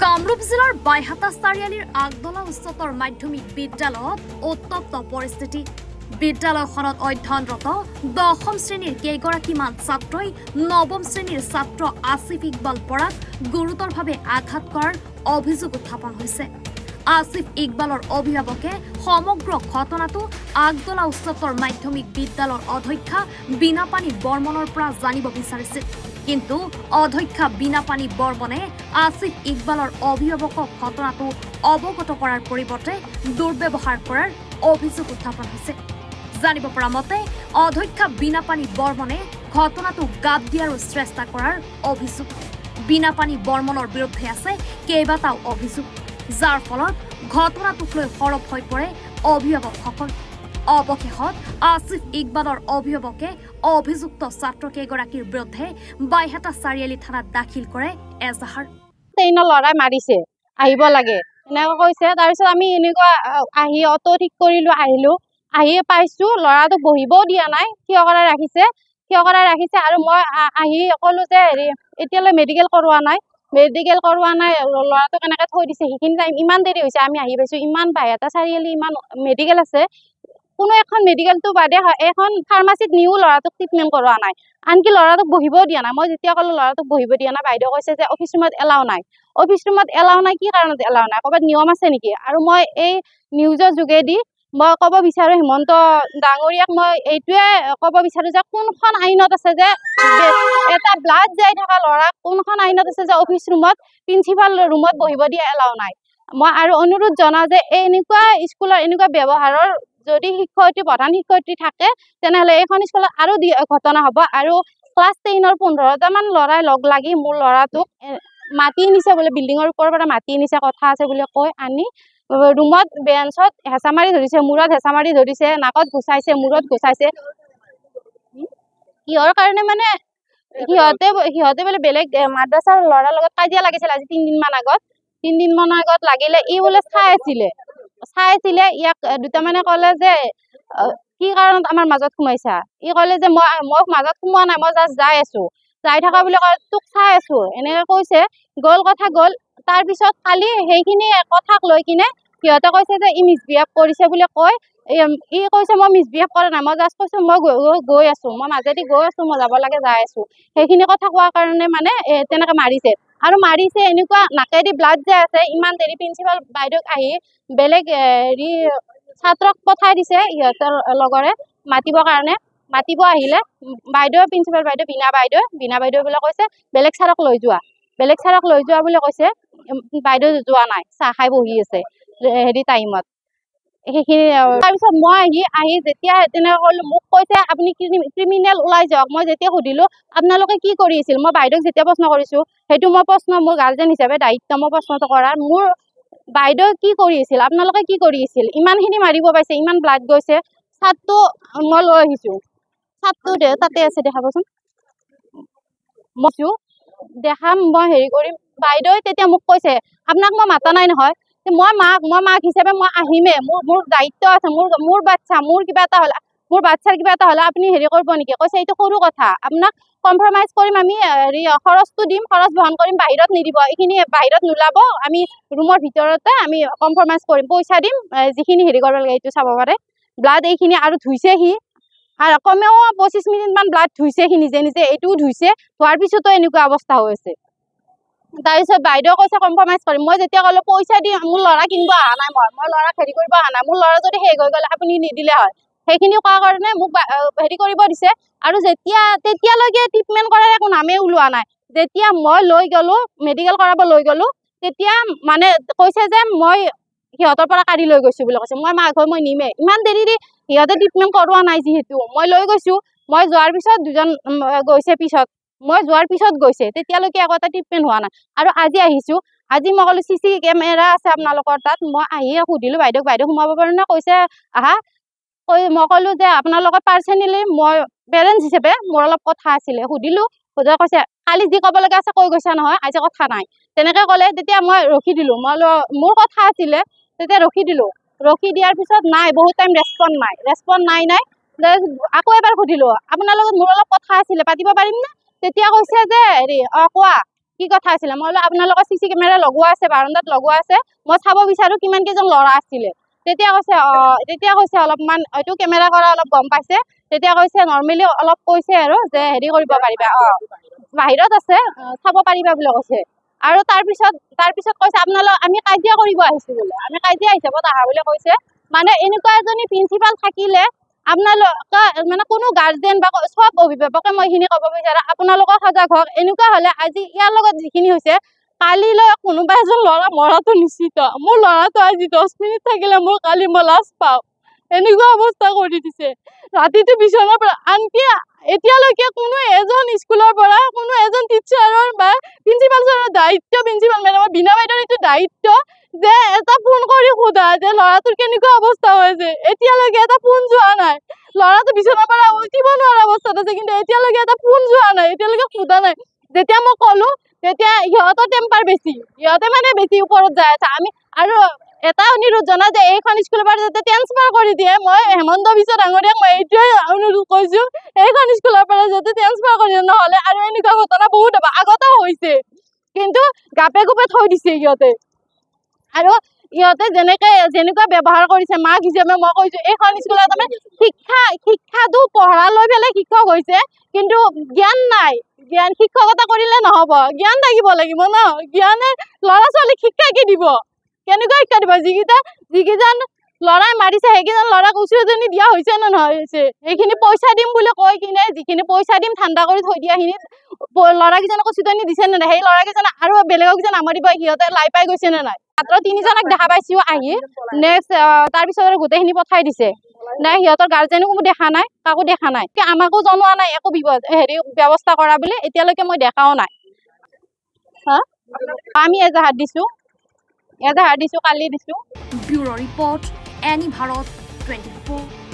কামৰূপ জিলাৰ বাইহাটা চাৰিআলিৰ আগদলা উচ্চতৰ মাধ্যমিক বিদ্যালয়ত উত্তপ্ত পৰিস্থিতি। বিদ্যালয়খনত অধ্যয়নৰত দশম শ্ৰেণীৰ কেইগৰাকীমান ছাত্ৰই নৱম শ্ৰেণীৰ ছাত্ৰ আসিফ ইকবাল পৰাক গুৰুতৰভাৱে আঘাত কৰাৰ অভিযোগ উত্থাপন হৈছে। আসিফ ইকবালৰ অভিভাৱকে সমগ্ৰ ঘটনাটো আগদলা উচ্চতৰ মাধ্যমিক বিদ্যালয়ৰ অধ্যক্ষা বীণাপানী বৰ্মনৰ পৰা জানিব বিচাৰিছিল। কিন্তু অধ্যক্ষা বীণাপানী বৰ্মনে আসিফ ইকবালৰ অভিভাৱকক ঘটনাটো অৱগত কৰাৰ পৰিৱৰ্তে দুৰ্ব্যৱহাৰ কৰাৰ অভিযোগ উত্থাপন হৈছে। জানিব পৰা মতে অধ্যক্ষা বীণাপানী বৰ্মনে ঘটনাটো গাপ দিয়াৰো চেষ্টা কৰাৰ অভিযোগ। বীণাপানী বৰ্মনৰ বিৰুদ্ধে আছে কেইবাটাও অভিযোগ, যাৰ ফলত ঘটনাটোক লৈ সৰব হৈ পৰে অভিভাৱকসকল। অৱশেষত আসিফ ইকবালৰ অভিভাৱকে অভিযুক্ত ছাত্ৰকেইগৰাকীৰ বিৰুদ্ধে বাইহাটা চাৰিআলি থানাত দাখিল কৰে এজাহাৰ। ল'ৰাই মাৰিছে, আহিব লাগে এনেকৈ কৈছে। তাৰপিছত আমি এনেকুৱা আহি অটো ঠিক কৰিলো, আহি পাইছো ল'ৰাটোক বহিবও দিয়া নাই, থিয় কৰাই ৰাখিছে। আৰু মই আহি ক'লো যে এতিয়ালৈ মেডিকেল কৰোৱা নাই, ল'ৰাটোক এনেকৈ থৈ দিছে। সেইখিনি টাইম ইমান দেৰি হৈছে, আমি আহি পাইছো। ইমান বাইহাটা চাৰিআলি ইমান মেডিকেল আছে, কোনো এখন মেডিকেলটো বাদে এখন ফাৰ্মাচীত নিও ল'ৰাটোক ট্ৰিটমেণ্ট কৰোৱা নাই, আনকি ল'ৰাটোক বহিবও দিয়া নাই। মই যেতিয়া ক'লো ল'ৰাটোক বহিব দিয়া নাই, বাইদেউ কৈছে যে অফিচ ৰুমত এলাও নাই। অফিচ ৰুমত এলাও নাই, কি কাৰণত এলাও নাই, ক'ৰবাত নিয়ম আছে নেকি? আৰু মই এই নিউজৰ যোগেদি মই ক'ব বিচাৰো হিমন্ত ডাঙৰীয়াক, মই এইটোৱে ক'ব বিচাৰো যে কোনখন আইনত আছে যে এটা ব্লাড যাই থকা ল'ৰাক, কোনখন আইনত আছে যে অফিচ ৰুমত প্ৰিন্সিপাল ৰুমত বহিব দিয়া এলাও নাই। মই আৰু অনুৰোধ জনাওঁ যে এনেকুৱা স্কুলৰ এনেকুৱা ব্যৱহাৰৰ যদি প্ৰধান শিক্ষয়িত্ৰী থাকে, তেনেহ'লে এইখন স্কুলত আৰু ঘটনা হ'ব। আৰু ক্লাছ 10ৰ 15টামান ল'ৰাই লগ লাগি মোৰ ল'ৰাটোক মাতি নিছে বোলে, বিল্ডিঙৰ ওপৰৰ পৰা মাতি নিছে, কথা আছে বুলি কৈ আনি ৰুমত বেঞ্চত হেঁচা মাৰি ধৰিছে, মূৰত হেঁচা মাৰি ধৰিছে, নাকত ঘুচাইছে, মূৰত ঘুচাইছে। কিহৰ কাৰণে মানে সিহঁতে বোলে বেলেগ মাদ্ৰাছাৰ ল'ৰাৰ লগত কাজিয়া লাগিছিল আজি 3 দিনমান আগত লাগিলে। ই বোলে চাই আছিলে ইয়াক দুটামানে ক'লে যে কি কাৰণত আমাৰ মাজত সোমাইছা? ই ক'লে যে মই মাজত সোমোৱা নাই, মই জাষ্ট যাই থকা বুলি কয়, তোক চাই আছো এনেকে কৈছে। কথা গ'ল। তাৰ পিছত কালি সেইখিনি কথাক লৈ কিনে সিহঁতে কৈছে যে ই মিছবিহেভ কৰিছে বুলি কয়। ই কৈছে মই মিছবিহেভ কৰা নাই, মই জাষ্ট কৈছো মই গৈ আছো, মই মাজেদি গৈ আছো, মই যাব লাগে যাই আছো। সেইখিনি কথা কোৱাৰ কাৰণে মানে তেনেকে মাৰিছে। আৰু মাৰিছে এনেকুৱা নাকেদি ব্লাড যে আছে, ইমান দেৰি প্ৰিন্সিপাল বাইদেউক আহি বেলেগ ছাত্ৰক পঠাই দিছে সিহঁতৰ লগৰে মাতিবৰ কাৰণে। মাতিব আহিলে বাইদেউ, প্ৰিন্সিপাল বাইদেউ বীণা বাইদেউ বোলে কৈছে বেলেগ ছাৰক লৈ যোৱা বুলি কৈছে। বাইদেউ যোৱা নাই, চাহ খাই বহি আছে টাইমত। সেইখিনি তাৰপিছত মই আহি যেতিয়া তেনেকৈ ক'লো, মোক কৈছে আপুনি ক্ৰিমিনেল ওলাই যাওক। মই যেতিয়া সুধিলো আপোনালোকে কি কৰি আছিল, মই বাইদেউক যেতিয়া প্ৰশ্ন কৰিছো, সেইটো মই মোৰ গাৰ্জেন হিচাপে দায়িত্ব মই প্ৰশ্নটো কৰাৰ। মোৰ বাইদেউ কি কৰি আছিল, আপোনালোকে কি কৰি আছিল? ইমানখিনি মাৰিব পাইছে, ইমান ব্লাড গৈছে। ছাৰটো মই লৈ আহিছো, ছাৰটো তাতে আছে, দেখাবচোন। দেখাম, মই হেৰি কৰিম। বাইদেউ তেতিয়া মোক কৈছে আপোনাক মই মাতা নাই নহয়, মই মাক হিচাপে মই আহিমে, মোৰ দায়িত্ব আছে, মোৰ বাচ্ছা, মোৰ বাচ্ছাৰ কিবা এটা হ'লে আপুনি হেৰি কৰিব নেকি? কৈছে এইটো সৰু কথা, আপোনাক কম্প্ৰমাইজ কৰিম, আমি খৰচটো দিম, খৰচ বহন কৰিম, বাহিৰত নিদিব, এইখিনি বাহিৰত নোলাব, আমি ৰুমৰ ভিতৰতে আমি কম্প্ৰমাইজ কৰিম, পইচা দিম, যিখিনি হেৰি কৰিব লাগে এইটো চাব পাৰে। ব্লাড এইখিনি আৰু ধুইছে সি, আৰু কমেও 25 মিনিটমান ব্লাড ধুইছে সি নিজে, এইটোও ধুইছে। ধোৱাৰ পিছতো এনেকুৱা অৱস্থা হৈ আছে। তাৰপিছত বাইদেউ কৈছে কম্প্ৰমাইজ কৰিম। মই যেতিয়া ক'লো পইচা দি মোৰ ল'ৰা কিনিব অহা নাই, মই ল'ৰাক হেৰি কৰিব অহা নাই, মোৰ ল'ৰা যদি শেষ হৈ গ'লে আপুনি নিদিলে হয়। সেইখিনি কোৱাৰ কাৰণে মোক হেৰি কৰিব দিছে। আৰু তেতিয়ালৈকে ট্ৰিটমেণ্ট কৰাৰ একো নামেই ওলোৱা নাই। যেতিয়া মই মেডিকেল কৰাব লৈ গ'লো, তেতিয়া মানে কৈছে যে মই সিহঁতৰ পৰা কাঢ়ি লৈ গৈছো বুলি কৈছে। মই মাক হৈ মই নিমে, ইমান দেৰি সিহঁতে ট্ৰিটমেণ্ট কৰোৱা নাই যিহেতু মই লৈ গৈছো। মই যোৱাৰ পিছত দুজন গৈছে, মই যোৱাৰ পিছত গৈছে, তেতিয়ালৈকে একো এটা ট্ৰিটমেণ্ট হোৱা নাই। আৰু আজি আহিছো, আজি মই ক'লো CC কেমেৰা আছে আপোনালোকৰ তাত? মই আহি সুধিলো বাইদেউ সোমাব পাৰো নে? কৈছে আহা। মই ক'লো যে আপোনালোকৰ পাৰ্চনেলি মই পেৰেণ্টছ হিচাপে মোৰ অলপ কথা আছিলে, সুধিলো। কৈছে কালি যি ক'ব লগা আছে কৈ গৈছা নহয়, আজি কথা নাই, তেনেকে ক'লে। তেতিয়া মই ৰখি দিলো, মোৰ কথা আছিলে, তেতিয়া ৰখি দিলো। ৰখি দিয়াৰ পিছত নাই, বহুত টাইম ৰেছপণ্ড নাই। আকৌ এবাৰ সুধিলো আপোনাৰ লগত মোৰ অলপ কথা আছিলে, পাতিব পাৰিম নে? তেতিয়া কৈছে যে হেৰি কোৱা। কি কথা আছিলে মই বোলো আপোনালোকৰ চিচি কেমেৰা লগোৱা আছে বাৰান্দাত লগোৱা আছে মই চাব বিচাৰো কিমান কেইজন ল'ৰা আছিলে তেতিয়া কৈছে অলপমান হয়তো কেমেৰা কৰা অলপ গম পাইছে তেতিয়া কৈছে নৰ্মেলি অলপ কৈছে আৰু যে হেৰি কৰিব পাৰিবা বাহিৰত আছে চাব পাৰিবা বুলি কৈছে আৰু তাৰপিছত কৈছে আপোনালোক আমি কাজিয়া কৰিব আহিছো বোলে আমি কাজিয়া হিচাপত আহা বুলি কৈছে মানে এনেকুৱা এজনী প্ৰিন্সিপাল থাকিলে আপোনালোক মানে কোনো গাৰ্জেন বা সব অভিভাৱকে মই এইখিনি ক'ব বিচাৰো আপোনালোকৰ সজাগ হওক এনেকুৱা হলে আজি ইয়াৰ লগত যিখিনি হৈছে কালিলৈ কোনোবা এজন ল'ৰা মৰাটো নিশ্চিত মোৰ ল'ৰাটো আজি 10 মিনিট থাকিলে মোৰ কালি মই লাজ পাওঁ এনেকুৱা অৱস্থা কৰি দিছে ৰাতিটো বিছনাৰ পৰা আনকি এতিয়ালৈকে কোনো এজন স্কুলৰ পৰা কোনো এজন টিচাৰৰ বা প্ৰিন্সিপাল ছাৰৰ দায়িত্ব প্ৰিন্সিপাল মেডামৰ বিনা বাইদেউৰ এইটো দায়িত্ব যে এটা ফোন কৰি সোধা যে ল'ৰাটোৰ কেনেকুৱা অৱস্থা হৈছে এতিয়ালৈকে এটা ফোন যোৱা নাই ল'ৰাটো বিছনাৰ পৰা উঠিব নোৱাৰা অৱস্থাত আছে কিন্তু এতিয়ালৈকে এটা ফোন যোৱা নাই এতিয়ালৈকে সোধা নাই যেতিয়া মই ক'লো তেতিয়া ইহঁতৰ টেম্পাৰ বেছি ইহঁতে মানে বেছি ওপৰত যায় আছে আমি আৰু এটা অনুৰোধ জনা যে এইখন স্কুলৰ পৰা যাতে ট্ৰেন্সফাৰ কৰি দিয়ে মই হেমন্ত বিশ্ব ডাঙৰীয়াক মই এইটোৱে অনুৰোধ কৰিছো এইখন স্কুলৰ পৰা যাতে ট্ৰেন্সফাৰ কৰি দিয়ে নহ'লে আৰু এনেকুৱা ঘটনা বহুত হ'ব আগতেও হৈছে কিন্তু গাপে গোপে থৈ দিছে ইহঁতে আৰু ইহঁতে যেনেকুৱা ব্যৱহাৰ কৰিছে মাক হিচাপে মই কৈছো এইখন স্কুলত মানে শিক্ষাটো পঢ়া লৈ পেলাই শিক্ষক হৈছে কিন্তু জ্ঞান নাই জ্ঞান শিক্ষকতা কৰিলে নহব জ্ঞান থাকিব লাগিব ন জ্ঞানে ল'ৰা ছোৱালীক শিক্ষা কি দিব কেনেকুৱা শিক্ষা দিব যিকেইজন ল'ৰাই মাৰিছে সেইকেইজন ল'ৰাক উচিতনি দিয়া হৈছে নে নহয় হৈছে সেইখিনি পইচা দিম বুলি কৈ কিনে যিখিনি পইচা দিম ঠাণ্ডা কৰি থৈ দিয়াখিনি ল'ৰাকেইজনক উচিতনি দিছে নে নাই সেই ল'ৰাকেইজনে আৰু বেলেগক যেন আমাৰিব সিহঁতে লাই পাই গৈছে নে নাই ছাত্ৰ 3জনক দেখা পাইছো আহি নেক্সট তাৰপিছত আৰু গোটেইখিনি পঠাই দিছে নাই সিহঁতৰ গাৰ্জেনো কোনো দেখা নাই কাকো দেখা নাই আমাকো জনোৱা নাই একো হেৰি ব্যৱস্থা কৰা বুলি এতিয়ালৈকে মই দেখাও নাই আমি এজাহাৰ দিছো কালি দিছো ব্যুৰো ৰিপৰ্ট এনি ভাৰত 24